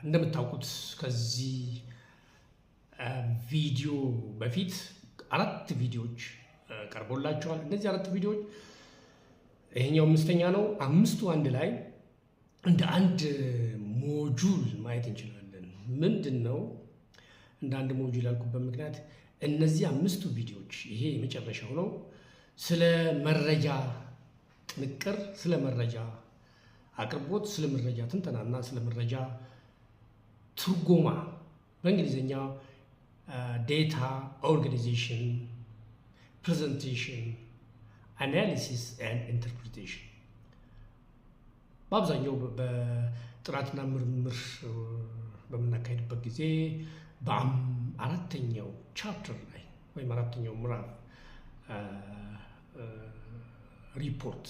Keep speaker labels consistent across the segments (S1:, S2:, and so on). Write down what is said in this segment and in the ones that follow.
S1: እንደምታውቁት ከዚህ ቪዲዮ በፊት 4 ቪዲዮዎች ቀርቦላችኋል። እነዚህ 4 ቪዲዮዎች ይሄኛው አምስተኛ ነው። አምስቱ አንድ ላይ እንደ አንድ ሞጁል ማየት እንችላለን። ምንድነው እንደ አንድ ሞጁል ያልኩበት ምክንያት እነዚህ 5ቱ ቪዲዮዎች ይሄ የመጨረሻው ነው። ስለ መረጃ ጥንቅር፣ ስለ መረጃ አቅርቦት፣ ስለ መረጃ ትንተናና ስለ መረጃ ትርጎማ በእንግሊዝኛ ዴታ ኦርጋናይዜሽን፣ ፕሬዘንቴሽን፣ አናሊሲስ ኤንድ ኢንተርፕሪቴሽን በአብዛኛው በጥናትና ምርምር በምናካሄድበት ጊዜ በአራተኛው ቻፕተር ላይ ወይም አራተኛው ምዕራፍ ሪፖርት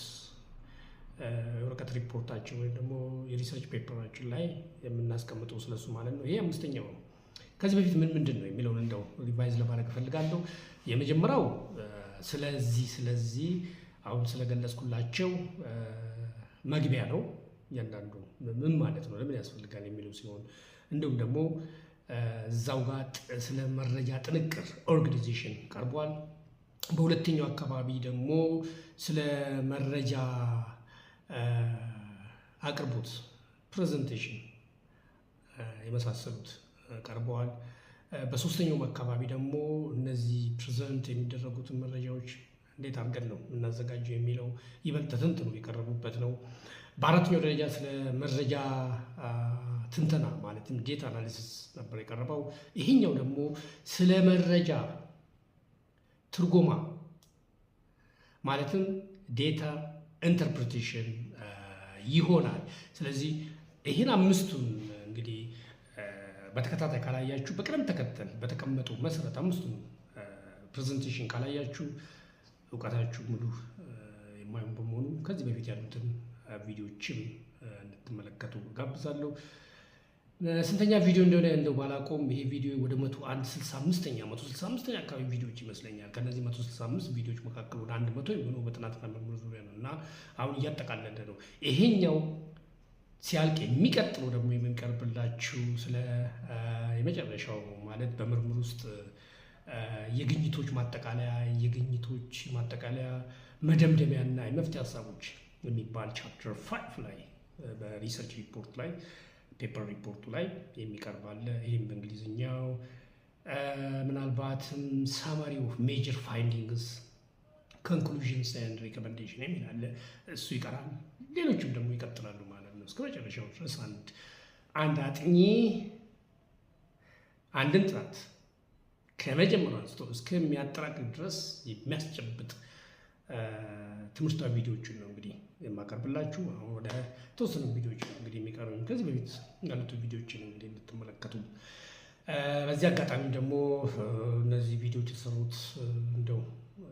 S1: የወረቀት ሪፖርታችን ወይም ደግሞ የሪሰርች ፔፐራችን ላይ የምናስቀምጠው ስለሱ ማለት ነው። ይሄ አምስተኛው ነው። ከዚህ በፊት ምንድን ነው የሚለውን እንደው ሪቫይዝ ለማድረግ እፈልጋለሁ። የመጀመሪያው ስለዚህ አሁን ስለገለጽኩላቸው መግቢያ ነው። እያንዳንዱ ምን ማለት ነው፣ ለምን ያስፈልጋል የሚለው ሲሆን እንዲሁም ደግሞ እዛው ጋር ስለ መረጃ ጥንቅር ኦርጋናይዜሽን ቀርቧል። በሁለተኛው አካባቢ ደግሞ ስለ መረጃ አቅርቦት፣ ፕሬዘንቴሽን የመሳሰሉት ቀርበዋል። በሶስተኛው አካባቢ ደግሞ እነዚህ ፕሬዘንት የሚደረጉትን መረጃዎች እንዴት አድርገን ነው የምናዘጋጀው የሚለው ይበልጥ ተንትኖ የቀረቡበት ነው። በአራተኛው ደረጃ ስለ መረጃ ትንተና ማለትም ዴታ አናሊሲስ ነበር የቀረበው። ይሄኛው ደግሞ ስለ መረጃ ትርጎማ ማለትም ዴታ ኢንተርፕሪቴሽን ይሆናል። ስለዚህ ይህን አምስቱን እንግዲህ በተከታታይ ካላያችሁ በቅደም ተከተል በተቀመጡ መሰረት አምስቱን ፕሬዘንቴሽን ካላያችሁ እውቀታችሁ ሙሉ የማይሆን በመሆኑ ከዚህ በፊት ያሉትን ቪዲዮዎችም እንድትመለከቱ ጋብዛለሁ። ስንተኛ ቪዲዮ እንደሆነ እንደው ባላቆም ይሄ ቪዲዮ ወደ 165ኛ አካባቢ ቪዲዮዎች ይመስለኛል። ከነዚህ 165 ቪዲዮዎች መካከል ወደ 100 የሚሆኑ በጥናትና ምርምር ዙሪያ ነው እና አሁን እያጠቃለለ ነው። ይሄኛው ሲያልቅ የሚቀጥለው ደግሞ የሚቀርብላችሁ ስለ የመጨረሻው ማለት በምርምር ውስጥ የግኝቶች ማጠቃለያ መደምደሚያና የመፍትሄ ሀሳቦች የሚባል ቻፕተር 5 ላይ በሪሰርች ሪፖርት ላይ ፔፐር ሪፖርቱ ላይ የሚቀርብ አለ። ይህም በእንግሊዝኛው ምናልባትም ሳማሪ ኦፍ ሜጀር ፋይንዲንግስ ኮንክሉዥንስ ኤንድ ሪኮመንዴሽን የሚል አለ። እሱ ይቀራል። ሌሎችም ደግሞ ይቀጥላሉ ማለት ነው እስከ መጨረሻው ድረስ። አንድ አጥኚ አንድን ጥናት ከመጀመሪያው አንስቶ እስከሚያጠናቅቅ ድረስ የሚያስጨብጥ ትምህርታዊ ቪዲዮዎችን ነው እንግዲህ የማቀርብላችሁ። አሁን ወደ ተወሰኑ ቪዲዮዎች ነው እንግዲህ የሚቀርቡኝ ከዚህ በፊት ያሉት ቪዲዮዎችን እንግዲህ እንድትመለከቱ። በዚህ አጋጣሚ ደግሞ እነዚህ ቪዲዮዎች የተሰሩት እንደው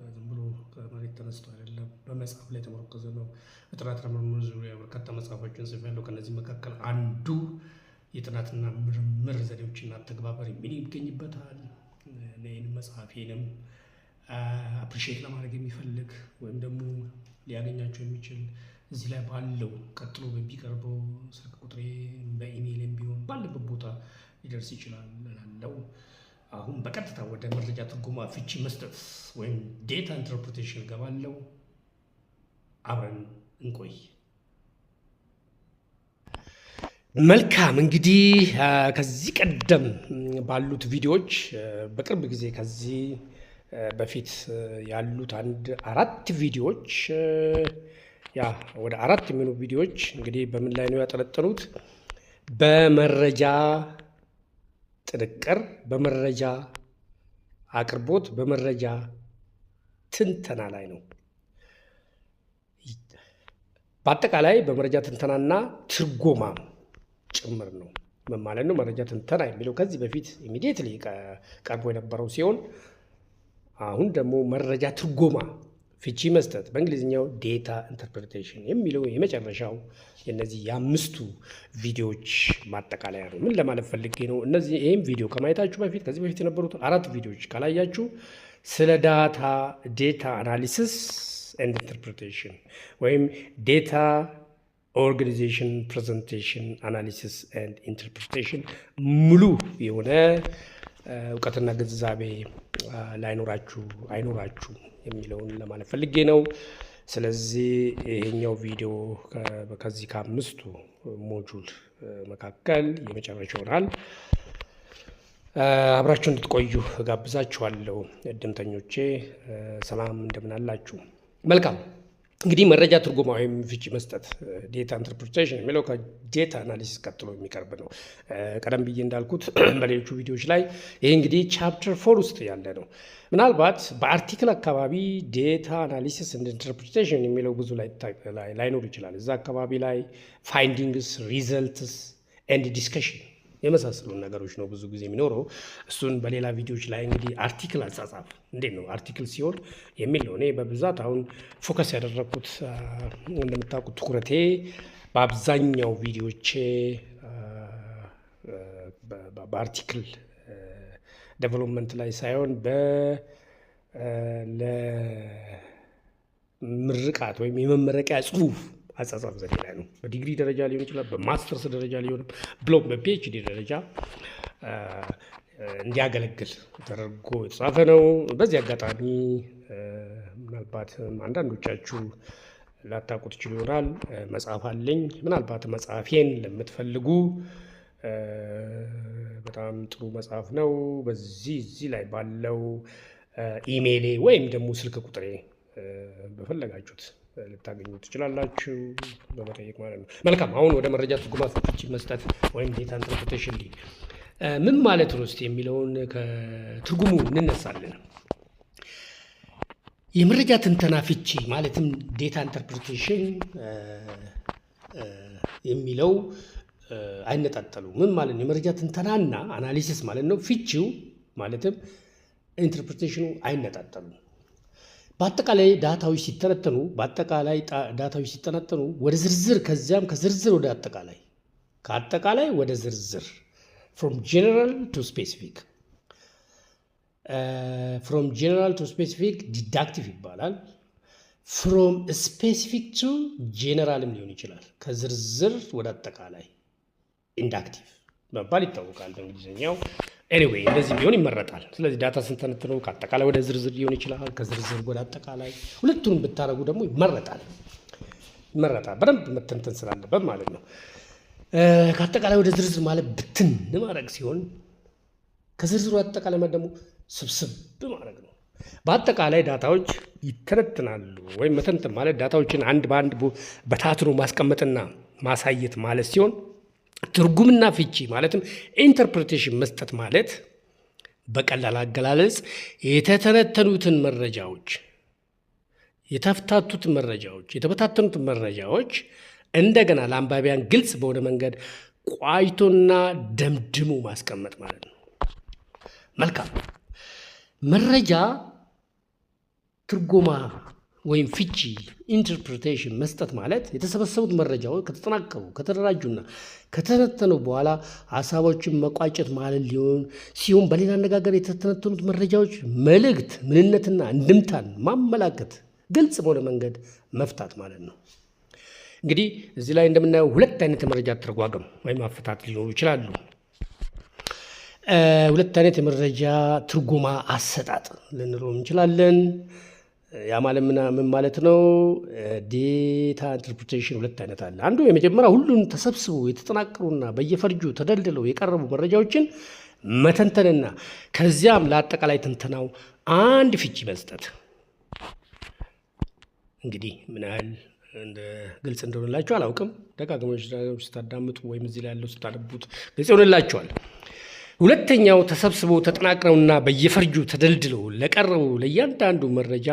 S1: ዝም ብሎ ከመሬት ተነስቶ አይደለም፣ በመጽሐፍ ላይ የተመረኮዘ ነው። በጥናትና ምርምር ዙሪያ በርካታ መጽሐፎችን ጽፌያለሁ። ከነዚህ መካከል አንዱ የጥናትና ምርምር ዘዴዎችና አተገባበር የሚል ይገኝበታል። እኔን መጽሐፌንም አፕሪሼት ለማድረግ የሚፈልግ ወይም ደግሞ ሊያገኛቸው የሚችል እዚህ ላይ ባለው ቀጥሎ በሚቀርበው ስልክ ቁጥሬ በኢሜይልም ቢሆን ባለበት ቦታ ሊደርስ ይችላል እላለሁ። አሁን በቀጥታ ወደ መረጃ ትርጉማ ፍቺ መስጠት ወይም ዴታ ኢንተርፕሪቴሽን ገባለሁ። አብረን እንቆይ። መልካም እንግዲህ ከዚህ ቀደም ባሉት ቪዲዮዎች በቅርብ ጊዜ ከዚህ በፊት ያሉት 4 ቪዲዮዎች ወደ 4 የሚሆኑ ቪዲዮዎች እንግዲህ በምን ላይ ነው ያጠነጠኑት? በመረጃ ጥንቅር፣ በመረጃ አቅርቦት፣ በመረጃ ትንተና ላይ ነው። በአጠቃላይ በመረጃ ትንተናና ትርጎማ ጭምር ነው። ምን ማለት ነው? መረጃ ትንተና የሚለው ከዚህ በፊት ኢሚዲየትሊ ቀርቦ የነበረው ሲሆን አሁን ደግሞ መረጃ ትርጎማ ፍቺ መስጠት በእንግሊዝኛው ዴታ ኢንተርፕሪቴሽን የሚለው የመጨረሻው የነዚህ የአምስቱ ቪዲዮዎች ማጠቃለያ ነው። ምን ለማለት ፈልጌ ነው? ይህም ቪዲዮ ከማየታችሁ በፊት ከዚህ በፊት የነበሩት 4 ቪዲዮዎች ካላያችሁ ስለ ዴታ አናሊሲስ ኤንድ ኢንተርፕሪቴሽን ወይም ዴታ ኦርጋናይዜሽን ፕሬዘንቴሽን አናሊሲስ ኤንድ ኢንተርፕሬቴሽን ሙሉ የሆነ እውቀትና ግንዛቤ አይኖራችሁ የሚለውን ለማለት ፈልጌ ነው። ስለዚህ ይሄኛው ቪዲዮ ከዚህ ከ5ቱ ሞጁል መካከል የመጨረሻው ይሆናል። አብራችሁ እንድትቆዩ ጋብዛችኋለሁ። እድምተኞቼ ሰላም እንደምን አላችሁ? መልካም። እንግዲህ መረጃ ትርጉማ ወይም ፍቺ መስጠት ዴታ ኢንተርፕሬቴሽን የሚለው ከዴታ አናሊሲስ ቀጥሎ የሚቀርብ ነው። ቀደም ብዬ እንዳልኩት በሌሎቹ ቪዲዮዎች ላይ ይሄ እንግዲህ ቻፕተር 4 ውስጥ ያለ ነው። ምናልባት በአርቲክል አካባቢ ዴታ አናሊሲስ ኤንድ ኢንተርፕሬቴሽን የሚለው ብዙ ላይኖር ይችላል። እዛ አካባቢ ላይ ፋይንዲንግስ፣ ሪዘልትስ ኤንድ ዲስከሽን የመሳሰሉ ነገሮች ነው ብዙ ጊዜ የሚኖረው። እሱን በሌላ ቪዲዮዎች ላይ እንግዲህ አርቲክል አጻጻፍ እንዴት ነው አርቲክል ሲሆን የሚል ነው። እኔ በብዛት አሁን ፎከስ ያደረግኩት እንደምታውቁት ትኩረቴ በአብዛኛው ቪዲዮቼ በአርቲክል ዴቨሎፕመንት ላይ ሳይሆን ለምርቃት ወይም የመመረቂያ ጽሁፍ አጻጻፍ ዘዴ ላይ ነው። በዲግሪ ደረጃ ሊሆን ይችላል፣ በማስተርስ ደረጃ ሊሆን ብሎም በፒኤችዲ ደረጃ እንዲያገለግል ተደርጎ የተጻፈ ነው። በዚህ አጋጣሚ ምናልባት አንዳንዶቻችሁ ላታውቁ ትችሉ ይሆናል። መጽሐፍ አለኝ። ምናልባት መጽሐፌን ለምትፈልጉ በጣም ጥሩ መጽሐፍ ነው። እዚህ ላይ ባለው ኢሜይሌ ወይም ደግሞ ስልክ ቁጥሬ በፈለጋችሁት ልታገኙ ትችላላችሁ በመጠየቅ ማለት ነው። መልካም። አሁን ወደ መረጃ ትርጉማ ፍቺ መስጠት ወይም ዴታ ኢንተርፕሬቴሽን ምን ማለት ነው እስቲ የሚለውን ከትርጉሙ እንነሳለን። የመረጃ ትንተና ፍቺ ማለትም ዴታ ኢንተርፕሬቴሽን የሚለው አይነጣጠሉ። ምን ማለት ነው? የመረጃ ትንተናና አናሊሲስ ማለት ነው። ፍቺው ማለትም ኢንተርፕሬቴሽኑ አይነጣጠሉም። በአጠቃላይ ዳታዎች ሲተነተኑ ወደ ዝርዝር ከዚያም ከዝርዝር ወደ አጠቃላይ ከአጠቃላይ ወደ ዝርዝር from general to specific ዲዳክቲቭ ይባላል። from specific to generalም ሊሆን ይችላል። ከዝርዝር ወደ አጠቃላይ ኢንዳክቲቭ በመባል ይታወቃል በእንግሊዝኛው። ኤኒዌይ እንደዚህ ቢሆን ይመረጣል። ስለዚህ ዳታ ስንተነትነው ከአጠቃላይ ወደ ዝርዝር ሊሆን ይችላል፣ ከዝርዝር ወደ አጠቃላይ። ሁለቱንም ብታደርጉ ደግሞ ይመረጣል። በደንብ መተንተን ስላለበት ማለት ነው። ከአጠቃላይ ወደ ዝርዝር ማለት ብትን ማድረግ ሲሆን፣ ከዝርዝሩ አጠቃላይ ማለት ደግሞ ስብስብ ማድረግ ነው። በአጠቃላይ ዳታዎች ይተነትናሉ ወይም መተንተን ማለት ዳታዎችን አንድ በአንድ በታትኖ ማስቀመጥና ማሳየት ማለት ሲሆን፣ ትርጉምና ፍቺ ማለትም ኢንተርፕሬቴሽን መስጠት ማለት በቀላል አገላለጽ የተተነተኑትን መረጃዎች፣ የተፈታቱትን መረጃዎች፣ የተበታተኑትን መረጃዎች እንደገና ለአንባቢያን ግልጽ በሆነ መንገድ ቋይቶና ደምድሞ ማስቀመጥ ማለት ነው። መልካም። መረጃ ትርጉማ ወይም ፍቺ ኢንተርፕሬቴሽን መስጠት ማለት የተሰበሰቡት መረጃዎች ከተጠናቀሩ ከተደራጁና ከተተነተኑ በኋላ ሀሳቦችን መቋጨት ማለት ሲሆን፣ በሌላ አነጋገር የተተነተኑት መረጃዎች መልእክት፣ ምንነትና እንድምታን ማመላከት ግልጽ በሆነ መንገድ መፍታት ማለት ነው። እንግዲህ እዚህ ላይ እንደምናየው ሁለት አይነት የመረጃ አተረጓጎም ወይም አፈታት ሊኖሩ ይችላሉ። ሁለት አይነት የመረጃ ትርጉማ አሰጣጥ ልንለው እንችላለን። ያ ማለት ምን ማለት ነው? ዴታ ኢንተርፕሬቴሽን ሁለት አይነት አለ። አንዱ የመጀመሪያ ሁሉን ተሰብስቦ የተጠናቀሩና በየፈርጁ ተደልድለው የቀረቡ መረጃዎችን መተንተንና ከዚያም ለአጠቃላይ ትንተናው አንድ ፍቺ መስጠት። እንግዲህ ምን ያህል ግልጽ እንደሆነላችሁ አላውቅም። ደጋግሞች ስታዳምጡ ወይም እዚህ ላይ ያለው ስታነቡት ግልጽ ይሆንላችኋል። ሁለተኛው ተሰብስበው ተጠናቅረውና በየፈርጁ ተደልድለው ለቀረቡ ለእያንዳንዱ መረጃ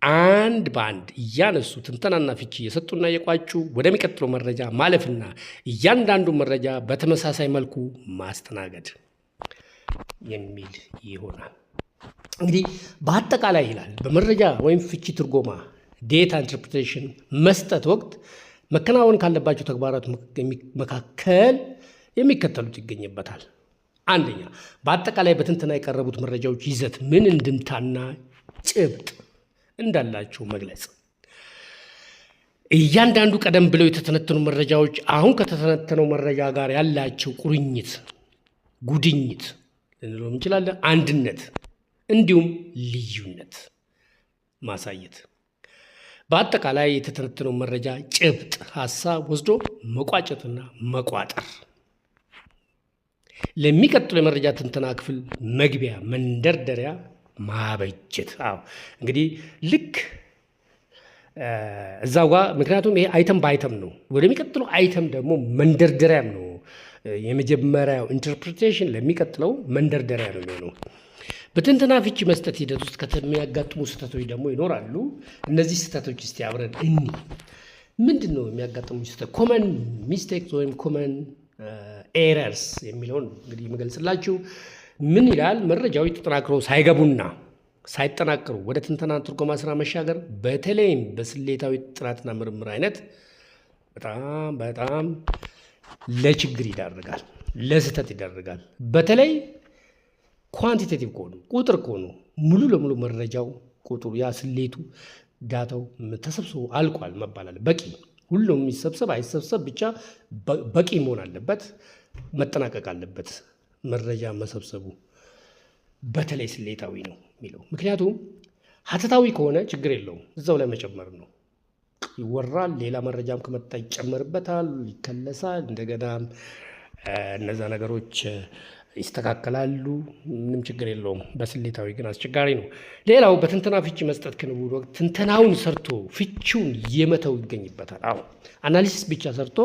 S1: አንድ በአንድ እያነሱ ትንተናና ፍቺ የሰጡና የቋጩ ወደሚቀጥለው መረጃ ማለፍና እያንዳንዱ መረጃ በተመሳሳይ መልኩ ማስተናገድ የሚል ይሆናል። እንግዲህ በአጠቃላይ ይላል በመረጃ ወይም ፍቺ ትርጎማ ዴታ ኢንተርፕሬቴሽን መስጠት ወቅት መከናወን ካለባቸው ተግባራት መካከል የሚከተሉት ይገኝበታል። አንደኛ፣ በአጠቃላይ በትንተና የቀረቡት መረጃዎች ይዘት ምን እንድምታና ጭብጥ እንዳላቸው መግለጽ። እያንዳንዱ ቀደም ብለው የተተነተኑ መረጃዎች አሁን ከተተነተነው መረጃ ጋር ያላቸው ቁርኝት፣ ጉድኝት ልንለው እንችላለን፣ አንድነት እንዲሁም ልዩነት ማሳየት፣ በአጠቃላይ የተተነተነው መረጃ ጭብጥ ሀሳብ ወስዶ መቋጨትና መቋጠር፣ ለሚቀጥለው የመረጃ ትንተና ክፍል መግቢያ መንደርደሪያ ማበጀት። እንግዲህ ልክ እዛው ጋር ምክንያቱም ይሄ አይተም በአይተም ነው። ወደሚቀጥለው አይተም ደግሞ መንደርደሪያም ነው። የመጀመሪያው ኢንተርፕሪቴሽን ለሚቀጥለው መንደርደሪያ ነው የሚሆነው። በትንተና ፍቺ መስጠት ሂደት ውስጥ ከሚያጋጥሙ ስህተቶች ደግሞ ይኖራሉ። እነዚህ ስህተቶች እስቲ አብረን ምንድን ነው የሚያጋጥሙ ስህተት? ኮመን ሚስቴክስ ወይም ኮመን ኤረርስ የሚለውን እንግዲህ የምገልጽላችሁ ምን ይላል? መረጃዎች ተጠናክረው ሳይገቡና ሳይጠናከሩ ወደ ትንተና ትርጎማ ስራ መሻገር በተለይም በስሌታዊ ጥናትና ምርምር አይነት በጣም ለችግር ይዳርጋል፣ ለስህተት ይዳርጋል። በተለይ ኳንቲቴቲቭ ከሆኑ ቁጥር ከሆኑ ሙሉ ለሙሉ መረጃው ቁጥሩ ያ ስሌቱ ዳታው ተሰብስቦ አልቋል መባላል በቂ ሁሉም የሚሰብሰብ አይሰብሰብ ብቻ በቂ መሆን አለበት፣ መጠናቀቅ አለበት መረጃ መሰብሰቡ። በተለይ ስሌታዊ ነው የሚለው ምክንያቱም ሀተታዊ ከሆነ ችግር የለውም፣ እዛው ላይ መጨመር ነው። ይወራል፣ ሌላ መረጃም ከመጣ ይጨመርበታል፣ ይከለሳል፣ እንደገና እነዛ ነገሮች ይስተካከላሉ፣ ምንም ችግር የለውም። በስሌታዊ ግን አስቸጋሪ ነው። ሌላው በትንተና ፍቺ መስጠት ክንውን ወቅት ትንተናውን ሰርቶ ፍቺውን የመተው ይገኝበታል። አናሊሲስ ብቻ ሰርቶ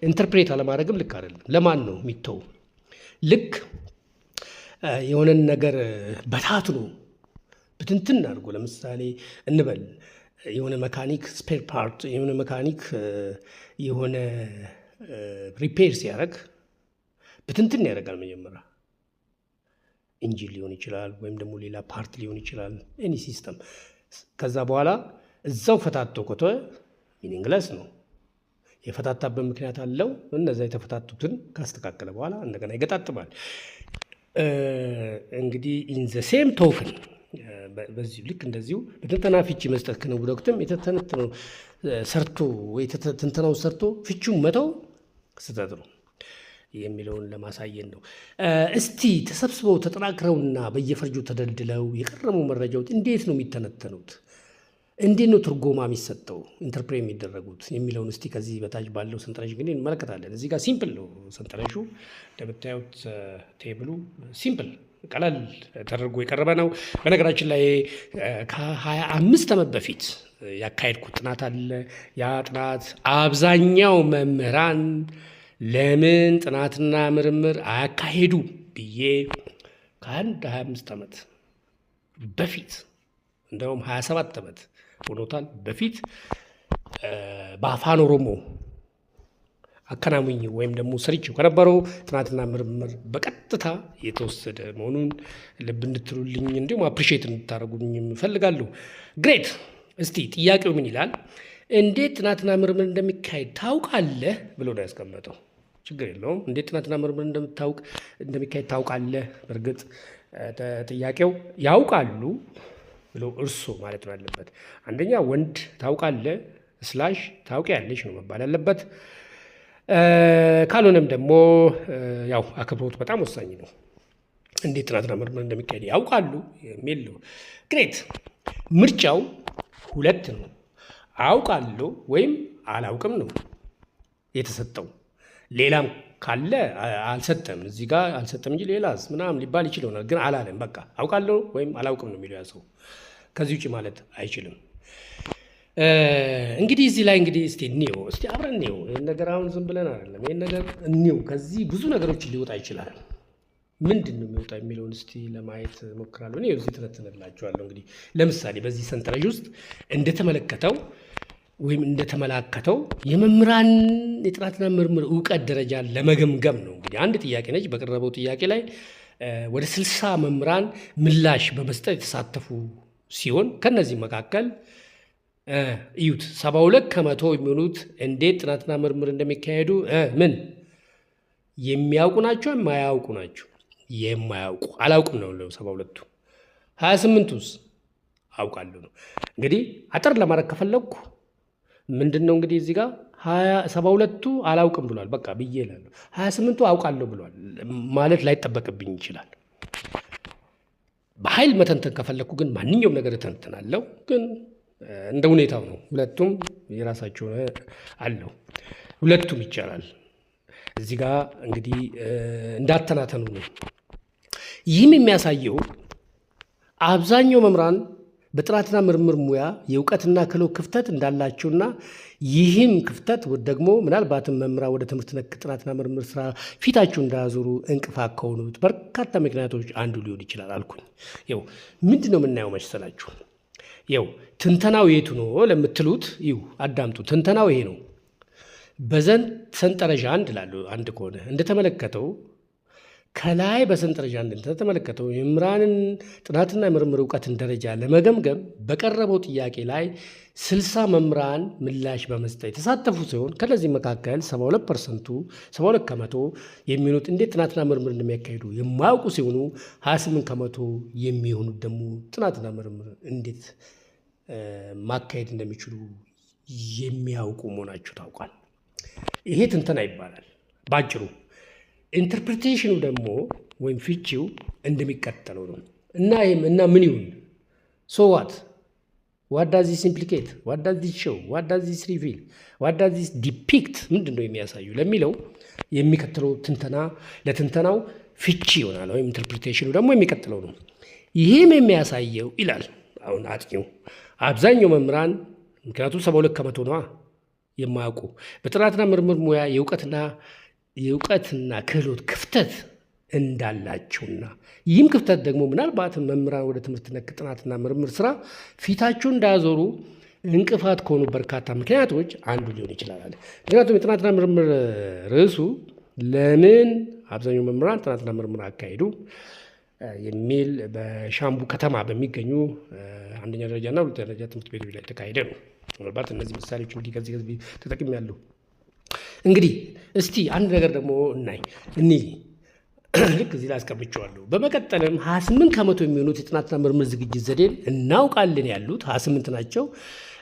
S1: ኢንተርፕሬት አለማድረግም ልክ አይደለም። ለማን ነው የሚተው? ልክ የሆነን ነገር በታትኖ ብትንትን አድርጎ ለምሳሌ እንበል የሆነ መካኒክ ስፔር ፓርት የሆነ መካኒክ የሆነ ሪፔር ሲያደርግ ብትንትን ያደርጋል። መጀመሪያ ኢንጂን ሊሆን ይችላል ወይም ደግሞ ሌላ ፓርት ሊሆን ይችላል፣ ኤኒ ሲስተም። ከዛ በኋላ እዛው ፈታቶ ኮተ ሚኒንግለስ ነው። የፈታታበት ምክንያት አለው። እነዛ የተፈታቱትን ካስተካከለ በኋላ እንደገና ይገጣጥማል። እንግዲህ ኢን ዘ ሴም ቶክን በዚሁ ልክ እንደዚሁ በትንተና ፍቺ መስጠት ክንውን ወቅትም የተተነተነው ሰርቶ ወይ ትንተናውን ሰርቶ ፍቺውን መተው ስህተት ነው የሚለውን ለማሳየት ነው። እስቲ ተሰብስበው ተጠናክረውና በየፈርጁ ተደልድለው የቀረቡ መረጃዎች እንዴት ነው የሚተነተኑት? እንዴት ነው ትርጎማ የሚሰጠው ኢንተርፕሬት የሚደረጉት የሚለውን እስቲ ከዚህ በታች ባለው ሰንጠረዥ እንግዲህ እንመለከታለን። እዚህ ጋር ሲምፕል ነው ሰንጠረዡ እንደምታዩት፣ ቴብሉ ሲምፕል ቀላል ተደርጎ የቀረበ ነው። በነገራችን ላይ ከ25 ዓመት በፊት ያካሄድኩት ጥናት አለ። ያ ጥናት አብዛኛው መምህራን ለምን ጥናትና ምርምር አያካሄዱ ብዬ ከ25 ዓመት በፊት እንደውም 27 ዓመት ሆኖታል በፊት በአፋን ኦሮሞ አከናውኝ ወይም ደግሞ ስርጭው ከነበረው ጥናትና ምርምር በቀጥታ የተወሰደ መሆኑን ልብ እንድትሉልኝ እንዲሁም አፕሪሼት እንድታደርጉኝ እፈልጋለሁ። ግሬት። እስቲ ጥያቄው ምን ይላል? እንዴት ጥናትና ምርምር እንደሚካሄድ ታውቃለህ ብሎ ነው ያስቀመጠው። ችግር የለውም። እንዴት ጥናትና ምርምር እንደሚካሄድ ታውቃለህ። በእርግጥ ጥያቄው ያውቃሉ ብሎ እርሶ ማለት ነው ያለበት። አንደኛ ወንድ ታውቃለህ ስላሽ ታውቂያለሽ ነው መባል ያለበት። ካልሆነም ደግሞ ያው አክብሮት በጣም ወሳኝ ነው። እንዴት ጥናትና ምርምር እንደሚካሄድ ያውቃሉ የሚል ነው። ግሬት። ምርጫው ሁለት ነው። አውቃለሁ ወይም አላውቅም ነው የተሰጠው። ሌላም ካለ አልሰጠም፣ እዚህ ጋር አልሰጠም እንጂ ሌላስ ምናምን ሊባል ይችል ይሆናል። ግን አላለም። በቃ አውቃለሁ ወይም አላውቅም ነው የሚለው ያ ሰው። ከዚህ ውጭ ማለት አይችልም። እንግዲህ እዚህ ላይ እንግዲህ እስቲ እንየው፣ እስቲ አብረን እንየው። ይህን ነገር አሁን ዝም ብለን አይደለም፣ ይህን ነገር እንየው። ከዚህ ብዙ ነገሮች ሊወጣ ይችላል። ምንድን ነው የሚወጣ የሚለውን እስቲ ለማየት ሞክራለሁ። እኔ እዚህ ተነትንላችኋለሁ። እንግዲህ ለምሳሌ በዚህ ሰንጠረዥ ውስጥ እንደተመለከተው ወይም እንደተመላከተው የመምህራን የጥናትና ምርምር እውቀት ደረጃ ለመገምገም ነው። እንግዲህ አንድ ጥያቄ ነች። በቀረበው ጥያቄ ላይ ወደ 60 መምህራን ምላሽ በመስጠት የተሳተፉ ሲሆን ከነዚህ መካከል እዩት 72 ከመቶ የሚሆኑት እንዴት ጥናትና ምርምር እንደሚካሄዱ ምን የሚያውቁ ናቸው? የማያውቁ ናቸው? የማያውቁ አላውቅም ነው 72ቱ። 28ቱስ አውቃለሁ ነው። እንግዲህ አጠር ለማድረግ ከፈለግኩ ምንድነው እንግዲህ እዚህ ጋር 72ቱ አላውቅም ብሏል። በቃ ብዬ እላለሁ። 28ቱ አውቃለሁ ብሏል ማለት ላይጠበቅብኝ ይችላል። በኃይል መተንተን ከፈለኩ ግን ማንኛውም ነገር እተንትናለሁ። ግን እንደ ሁኔታው ነው። ሁለቱም የራሳቸው አለው። ሁለቱም ይቻላል። እዚህ ጋር እንግዲህ እንዳተናተኑ ነው። ይህም የሚያሳየው አብዛኛው መምህራን በጥናትና ምርምር ሙያ የእውቀትና ክህሎት ክፍተት እንዳላቸውና ይህም ክፍተት ደግሞ ምናልባትም መምህራን ወደ ትምህርት ነክ ጥናትና ምርምር ስራ ፊታቸው እንዳያዞሩ እንቅፋት ከሆኑት በርካታ ምክንያቶች አንዱ ሊሆን ይችላል አልኩኝ። ይኸው ምንድን ነው የምናየው መሰላችሁ? ይኸው ትንተናው የቱ ነው ለምትሉት ይኸው አዳምጡ። ትንተናው ይሄ ነው። በዘንድ ሰንጠረዥ አንድ ላሉ አንድ ከሆነ እንደተመለከተው ከላይ በሰንጠረዥ አንድ እንደተመለከተው የመምህራንን ጥናትና ምርምር እውቀትን ደረጃ ለመገምገም በቀረበው ጥያቄ ላይ 60 መምህራን ምላሽ በመስጠት የተሳተፉ ሲሆን ከነዚህ መካከል 72 ከመቶ የሚሆኑት እንዴት ጥናትና ምርምር እንደሚያካሂዱ የማያውቁ ሲሆኑ 28 ከመቶ የሚሆኑት ደግሞ ጥናትና ምርምር እንዴት ማካሄድ እንደሚችሉ የሚያውቁ መሆናቸው ታውቋል። ይሄ ትንተና ይባላል ባጭሩ። ኢንተርፕሪቴሽኑ ደግሞ ወይም ፍቺው እንደሚቀጥለው ነው እና ምን ይሁን ሶ ዋት ዳዝ ዚስ ኢምፕሊኬት ዋት ዳዝ ዚስ ሾው ዋት ዳዝ ዚስ ሪቪል ዋት ዳዝ ዚስ ዲፒክት ምንድን ነው የሚያሳዩ ለሚለው የሚከተለው ትንተና ለትንተናው ፍቺ ይሆናል። ወይም ኢንተርፕሪቴሽኑ ደግሞ የሚቀጥለው ነው። ይህም የሚያሳየው ይላል አሁን አጥኚው አብዛኛው መምህራን ምክንያቱም 72 ከመቶ ነዋ የማያውቁ በጥናትና ምርምር ሙያ የእውቀትና ክህሎት ክፍተት እንዳላቸውና ይህም ክፍተት ደግሞ ምናልባት መምህራን ወደ ትምህርት ነክ ጥናትና ምርምር ስራ ፊታቸውን እንዳያዞሩ እንቅፋት ከሆኑ በርካታ ምክንያቶች አንዱ ሊሆን ይችላል። ምክንያቱም የጥናትና ምርምር ርዕሱ ለምን አብዛኛው መምህራን ጥናትና ምርምር አካሄዱ የሚል በሻምቡ ከተማ በሚገኙ አንደኛ ደረጃና ሁለተኛ ደረጃ ትምህርት ቤቶች ላይ ተካሄደ ነው። ምናልባት እነዚህ ምሳሌዎች እንግዲህ ከዚህ ተጠቅሜያለሁ። እንግዲህ እስቲ አንድ ነገር ደግሞ ልክ እዚህ ላይ አስቀምጬዋለሁ። በመቀጠልም 28 ከመቶ የሚሆኑት የጥናትና ምርምር ዝግጅት ዘዴን እናውቃለን ያሉት 28 ናቸው።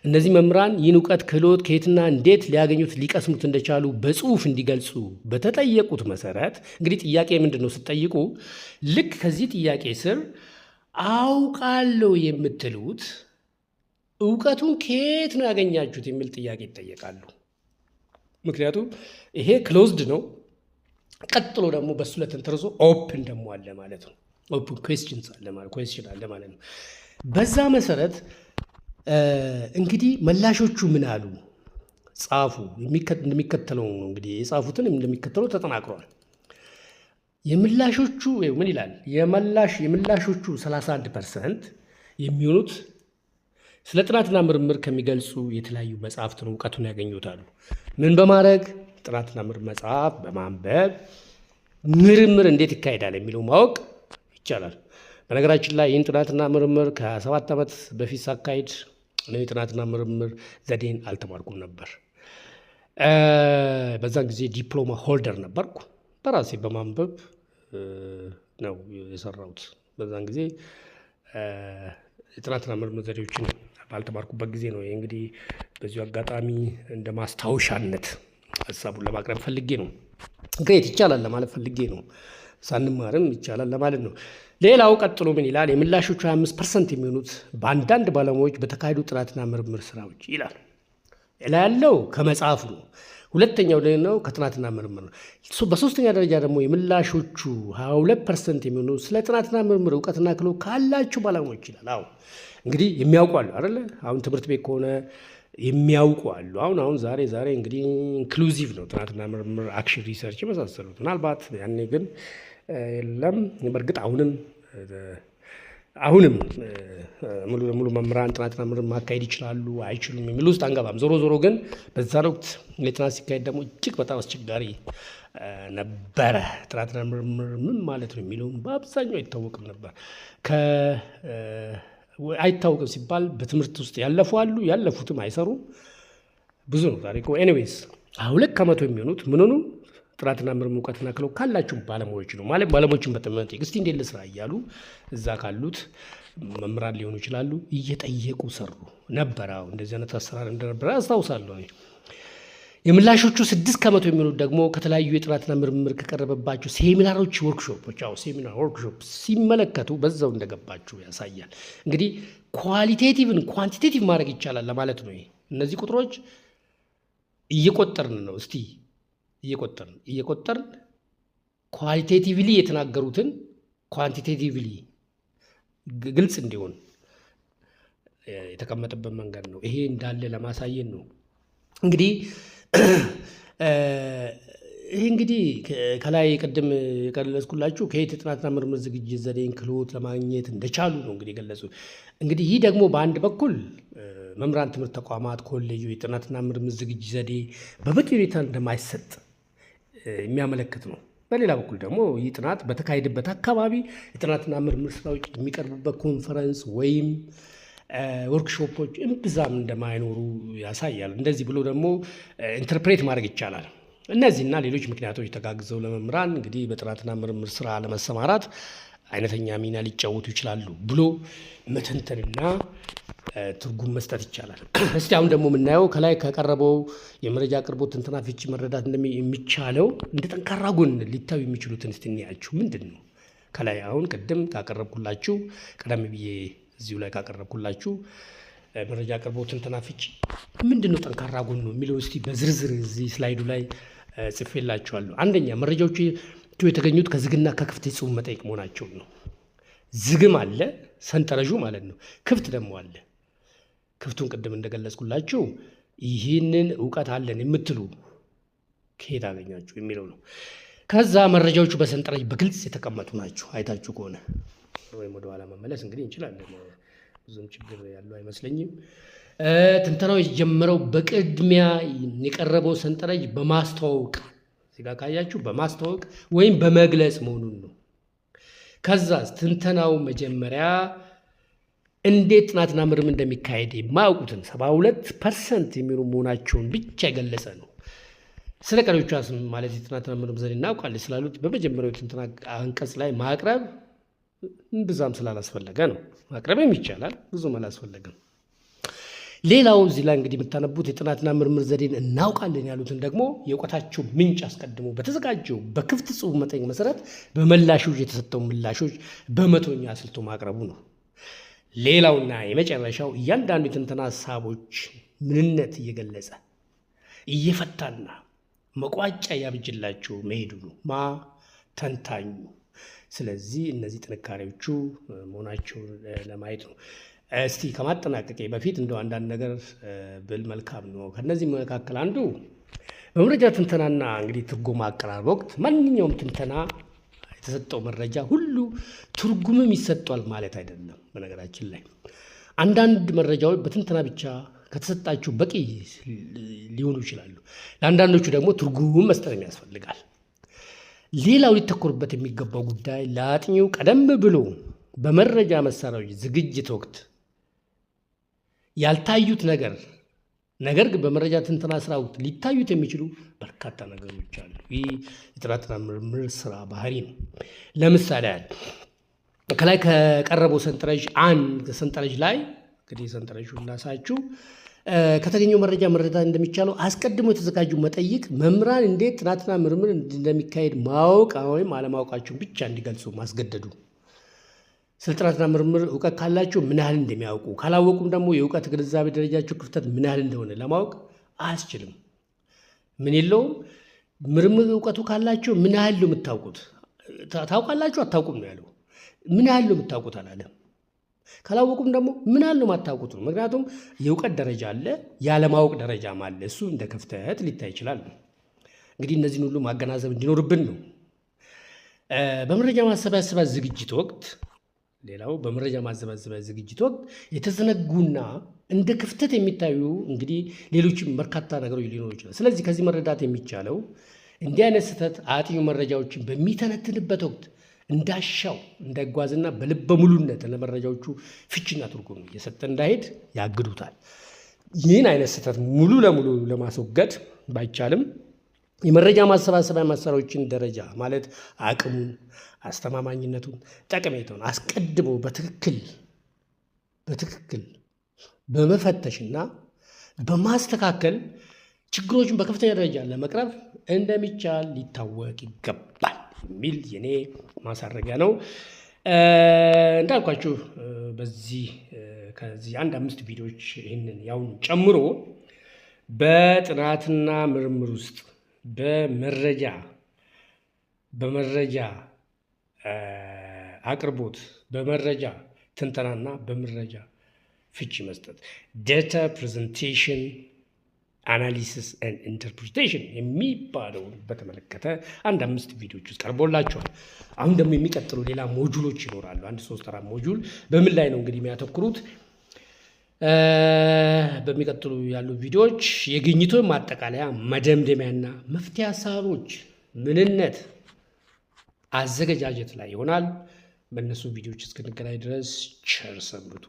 S1: እነዚህ መምህራን ይህን እውቀት ክህሎት ከየትና እንዴት ሊያገኙት ሊቀስሙት እንደቻሉ በጽሁፍ እንዲገልጹ በተጠየቁት መሰረት እንግዲህ ጥያቄ ምንድን ነው ስትጠይቁ ልክ ከዚህ ጥያቄ ስር አውቃለሁ የምትሉት እውቀቱን ከየት ነው ያገኛችሁት የሚል ጥያቄ ይጠየቃሉ። ምክንያቱም ይሄ ክሎዝድ ነው። ቀጥሎ ደግሞ በሱ ለተንተርሶ ኦፕን ደግሞ አለ ማለት ነው። ኦፕን ኩዌስችን አለ ማለት ነው። በዛ መሰረት እንግዲህ መላሾቹ ምን አሉ ጻፉ። እንደሚከተለው ነው እንግዲህ የጻፉትን እንደሚከተለው ተጠናክሯል። የምላሾቹ ምን ይላል? የምላሾቹ 31% የሚሆኑት ስለ ጥናትና ምርምር ከሚገልጹ የተለያዩ መጽሐፍትን እውቀቱን ያገኙታሉ። ምን በማድረግ ጥናትና ምርምር መጽሐፍ በማንበብ ምርምር እንዴት ይካሄዳል የሚለው ማወቅ ይቻላል። በነገራችን ላይ ይህን ጥናትና ምርምር ከ7 ዓመት በፊት ሳካሄድ እኔ ጥናትና ምርምር ዘዴን አልተማርኩም ነበር። በዛን ጊዜ ዲፕሎማ ሆልደር ነበርኩ። በራሴ በማንበብ ነው የሰራሁት። በዛን ጊዜ የጥናትና ምርምር ዘዴዎችን ባልተማርኩበት ጊዜ ነው። እንግዲህ በዚሁ አጋጣሚ እንደ ማስታወሻነት ሀሳቡን ለማቅረብ ፈልጌ ነው። ግሬት ይቻላል ለማለት ፈልጌ ነው። ሳንማርም ይቻላል ለማለት ነው። ሌላው ቀጥሎ ምን ይላል? የምላሾቹ 25% የሚሆኑት በአንዳንድ ባለሙያዎች በተካሄዱ ጥናትና ምርምር ስራዎች ይላል። ያለው ከመጽሐፉ ነው። ሁለተኛው ደግሞ ከጥናትና ምርምር ነው። በሶስተኛ ደረጃ ደግሞ የምላሾቹ 22% የሚሆኑ ስለ ጥናትና ምርምር እውቀትና ክህሎት ካላቸው ባለሙያዎች ይላል። አዎ እንግዲህ የሚያውቁ አሉ አይደለ? አሁን ትምህርት ቤት ከሆነ የሚያውቁ አሉ። አሁን ዛሬ እንግዲህ ኢንክሉዚቭ ነው ጥናትና ምርምር፣ አክሽን ሪሰርች የመሳሰሉት። ምናልባት ያኔ ግን የለም። በእርግጥ አሁንም ሙሉ ለሙሉ መምህራን ጥናትና ምርምር ማካሄድ ይችላሉ አይችሉም የሚል ውስጥ አንገባም። ዞሮ ግን በዛን ወቅት የጥናት ሲካሄድ ደግሞ እጅግ በጣም አስቸጋሪ ነበረ። ጥናትና ምርምር ምን ማለት ነው የሚለውም በአብዛኛው አይታወቅም ነበር። አይታወቅም ሲባል በትምህርት ውስጥ ያለፉ አሉ፣ ያለፉትም አይሰሩም። ብዙ ነው ታሪኩ። ኤኒዌይስ 2 ከመቶ የሚሆኑት ምን ሆኑ? ጥናትና ምርምር እውቀትና ክህሎት ካላቸው ባለሙያዎች ነው ማለት ባለሙያዎችን በተመለከተ እስቲ እንዴት ልስራ እያሉ እዛ ካሉት መምህራን ሊሆኑ ይችላሉ እየጠየቁ ሰሩ ነበር። እንደዚህ አይነት አሰራር እንደነበረ አስታውሳለሁ። የምላሾቹ 6 ከመቶ የሚሆኑት ደግሞ ከተለያዩ የጥናትና ምርምር ከቀረበባቸው ሴሚናሮች፣ ወርክሾፖች ሴሚናር ወርክሾፕ ሲመለከቱ በዛው እንደገባችሁ ያሳያል። እንግዲህ ኳሊቴቲቭን ኳንቲቴቲቭ ማድረግ ይቻላል ለማለት ነው። እነዚህ ቁጥሮች እየቆጠርን ነው። እስቲ እየቆጠርን ኳሊቴቲቭሊ የተናገሩትን ኳንቲቴቲቭሊ ግልጽ እንዲሆን የተቀመጠበት መንገድ ነው። ይሄ እንዳለ ለማሳየት ነው። እንግዲህ ይህ እንግዲህ ከላይ ቅድም የገለጽኩላችሁ ከየት የጥናትና ምርምር ዝግጅት ዘዴን ክህሎት ለማግኘት እንደቻሉ ነው እንግዲህ የገለጹ። እንግዲህ ይህ ደግሞ በአንድ በኩል መምህራን ትምህርት ተቋማት ኮሌጆች የጥናትና ምርምር ዝግጅት ዘዴ በበቂ ሁኔታ እንደማይሰጥ የሚያመለክት ነው። በሌላ በኩል ደግሞ ይህ ጥናት በተካሄደበት አካባቢ የጥናትና ምርምር ስራዎች የሚቀርቡበት ኮንፈረንስ ወይም ወርክሾፖች እምብዛም እንደማይኖሩ ያሳያል። እንደዚህ ብሎ ደግሞ ኢንተርፕሬት ማድረግ ይቻላል። እነዚህና ሌሎች ምክንያቶች ተጋግዘው ለመምህራን እንግዲህ በጥናትና ምርምር ስራ ለመሰማራት አይነተኛ ሚና ሊጫወቱ ይችላሉ ብሎ መተንተንና ትርጉም መስጠት ይቻላል። እስቲ አሁን ደግሞ የምናየው ከላይ ከቀረበው የመረጃ አቅርቦት ትንተና ፍቺ መረዳት እንደሚቻለው እንደ ጠንካራ ጎን ሊታዩ የሚችሉትን እስቲ እንያቸው። ምንድን ነው ከላይ አሁን ቅድም ካቀረብኩላችሁ ቀደም ብዬ እዚሁ ላይ ካቀረብኩላችሁ መረጃ አቅርቦት ትንተና ፍቺ ምንድን ነው ጠንካራ ጎን ነው የሚለው እስቲ በዝርዝር እዚህ ስላይዱ ላይ ጽፌላችኋለሁ። አንደኛ መረጃዎቹ የተገኙት ከዝግና ከክፍት የጽሁፍ መጠይቅ መሆናቸው ነው። ዝግም አለ ሰንጠረዡ ማለት ነው። ክፍት ደግሞ አለ። ክፍቱን ቅድም እንደገለጽኩላችሁ ይህንን እውቀት አለን የምትሉ ከየት አገኛችሁ የሚለው ነው። ከዛ መረጃዎቹ በሰንጠረዥ በግልጽ የተቀመጡ ናቸው። አይታችሁ ከሆነ ወይም ወደኋላ መመለስ እንግዲህ እንችላለን። ብዙም ችግር ያለው አይመስለኝም። ትንተናው የተጀመረው በቅድሚያ የቀረበው ሰንጠረዥ በማስተዋወቅ እዚህ ጋር ካያችሁ በማስተዋወቅ ወይም በመግለጽ መሆኑን ነው። ከዛ ትንተናው መጀመሪያ እንዴት ጥናትና ምርምር እንደሚካሄድ የማያውቁትን 72% የሚሆኑ መሆናቸውን ብቻ የገለጸ ነው። ስለ ቀሪዎቹ ማለት የጥናትና ምርምር ዘዴ እናውቃለን ስላሉት በመጀመሪያው ትንተና አንቀጽ ላይ ማቅረብ ብዛም ስላላስፈለገ ነው። ማቅረብም ይቻላል፣ ብዙም አላስፈለገም። ሌላው እዚህ ላይ እንግዲህ የምታነቡት የጥናትና ምርምር ዘዴን እናውቃለን ያሉትን ደግሞ የእውቀታቸው ምንጭ አስቀድሞ በተዘጋጀው በክፍት ጽሑፍ መጠይቅ መሰረት በመላሾች የተሰጠው ምላሾች በመቶኛ አስልቶ ማቅረቡ ነው። ሌላውና የመጨረሻው እያንዳንዱ የትንተና ሀሳቦች ምንነት እየገለጸ እየፈታና መቋጫ ያብጅላቸው መሄዱ ነው ተንታኙ። ስለዚህ እነዚህ ጥንካሬዎቹ መሆናቸውን ለማየት ነው። እስቲ ከማጠናቀቄ በፊት እንደው አንዳንድ ነገር ብል መልካም ነው። ከነዚህ መካከል አንዱ በመረጃ ትንተናና እንግዲህ ትርጉም አቀራረብ ወቅት ማንኛውም ትንተና የተሰጠው መረጃ ሁሉ ትርጉምም ይሰጧል ማለት አይደለም። በነገራችን ላይ አንዳንድ መረጃዎች በትንተና ብቻ ከተሰጣቸው በቂ ሊሆኑ ይችላሉ። ለአንዳንዶቹ ደግሞ ትርጉም መስጠት ያስፈልጋል። ሌላው ሊተኮርበት የሚገባው ጉዳይ ለአጥኚው ቀደም ብሎ በመረጃ መሳሪያዎች ዝግጅት ወቅት ያልታዩት ነገር ግን በመረጃ ትንተና ስራ ወቅት ሊታዩት የሚችሉ በርካታ ነገሮች አሉ። ይህ የጥናትና ምርምር ስራ ባህሪ ነው። ለምሳሌ ከላይ ከቀረበው ሰንጠረዥ ላይ እንግዲህ ሰንጠረዡን ላሳችሁ። ከተገኘው መረጃ መረዳት እንደሚቻለው አስቀድሞ የተዘጋጁ መጠይቅ መምህራን እንዴት ጥናትና ምርምር እንደሚካሄድ ማወቅ ወይም አለማወቃቸውን ብቻ እንዲገልጹ ማስገደዱ። ስለ ጥናትና ምርምር እውቀት ካላቸው ምን ያህል እንደሚያውቁ ካላወቁም ደግሞ የእውቀት ግንዛቤ ደረጃቸው ክፍተት ምን ያህል እንደሆነ ለማወቅ አያስችልም። ምን የለውም ምርምር እውቀቱ ካላቸው ምን ያህል ነው የምታውቁት? ታውቃላችሁ አታውቁም ነው ያለው። ምን ያህል ነው የምታውቁት አላለም። ካላወቁም ደግሞ ምን ያህል ነው የማታውቁት ነው። ምክንያቱም የእውቀት ደረጃ አለ፣ ያለማወቅ ደረጃም አለ። እሱ እንደ ክፍተት ሊታይ ይችላል። እንግዲህ እነዚህን ሁሉ ማገናዘብ እንዲኖርብን ነው። በመረጃ ማሰባሰቢያ ዝግጅት ወቅት ሌላው በመረጃ ማሰባሰቢያ ዝግጅት ወቅት የተዘነጉና እንደ ክፍተት የሚታዩ እንግዲህ ሌሎችም በርካታ ነገሮች ሊኖሩ ይችላል። ስለዚህ ከዚህ መረዳት የሚቻለው እንዲህ አይነት ስህተት አጥኚው መረጃዎችን በሚተነትንበት ወቅት እንዳሻው እንዳይጓዝና በልበ ሙሉነት ለመረጃዎቹ ፍቺና ትርጉም እየሰጠ እንዳይሄድ ያግዱታል። ይህን አይነት ስህተት ሙሉ ለሙሉ ለማስወገድ ባይቻልም የመረጃ ማሰባሰቢያ መሳሪያዎችን ደረጃ ማለት አቅሙን፣ አስተማማኝነቱን፣ ጠቀሜታውን አስቀድሞ በትክክል በትክክል በመፈተሽና በማስተካከል ችግሮችን በከፍተኛ ደረጃ ለመቅረፍ እንደሚቻል ሊታወቅ ይገባል የሚል የኔ ማሳረጊያ ነው። እንዳልኳችሁ ከዚህ 5 ቪዲዮዎች ይህንን ያውን ጨምሮ በጥናትና ምርምር ውስጥ በመረጃ አቅርቦት፣ በመረጃ ትንተናና በመረጃ ፍቺ መስጠት ዳታ ፕሬዘንቴሽን አናሊሲስ ኤንድ ኢንተርፕሪቴሽን የሚባለውን በተመለከተ 5 ቪዲዮዎች ውስጥ ቀርቦላቸዋል። አሁን ደግሞ የሚቀጥሉ ሌላ ሞጁሎች ይኖራሉ። 1-3-4 ሞጁል በምን ላይ ነው እንግዲህ የሚያተኩሩት? በሚቀጥሉ ያሉ ቪዲዮዎች የግኝቶ ማጠቃለያ፣ መደምደሚያና መፍትሄ ሀሳቦች ምንነት፣ አዘገጃጀት ላይ ይሆናል። በእነሱ ቪዲዮዎች እስክንገናኝ ድረስ ቸር ሰንብቱ።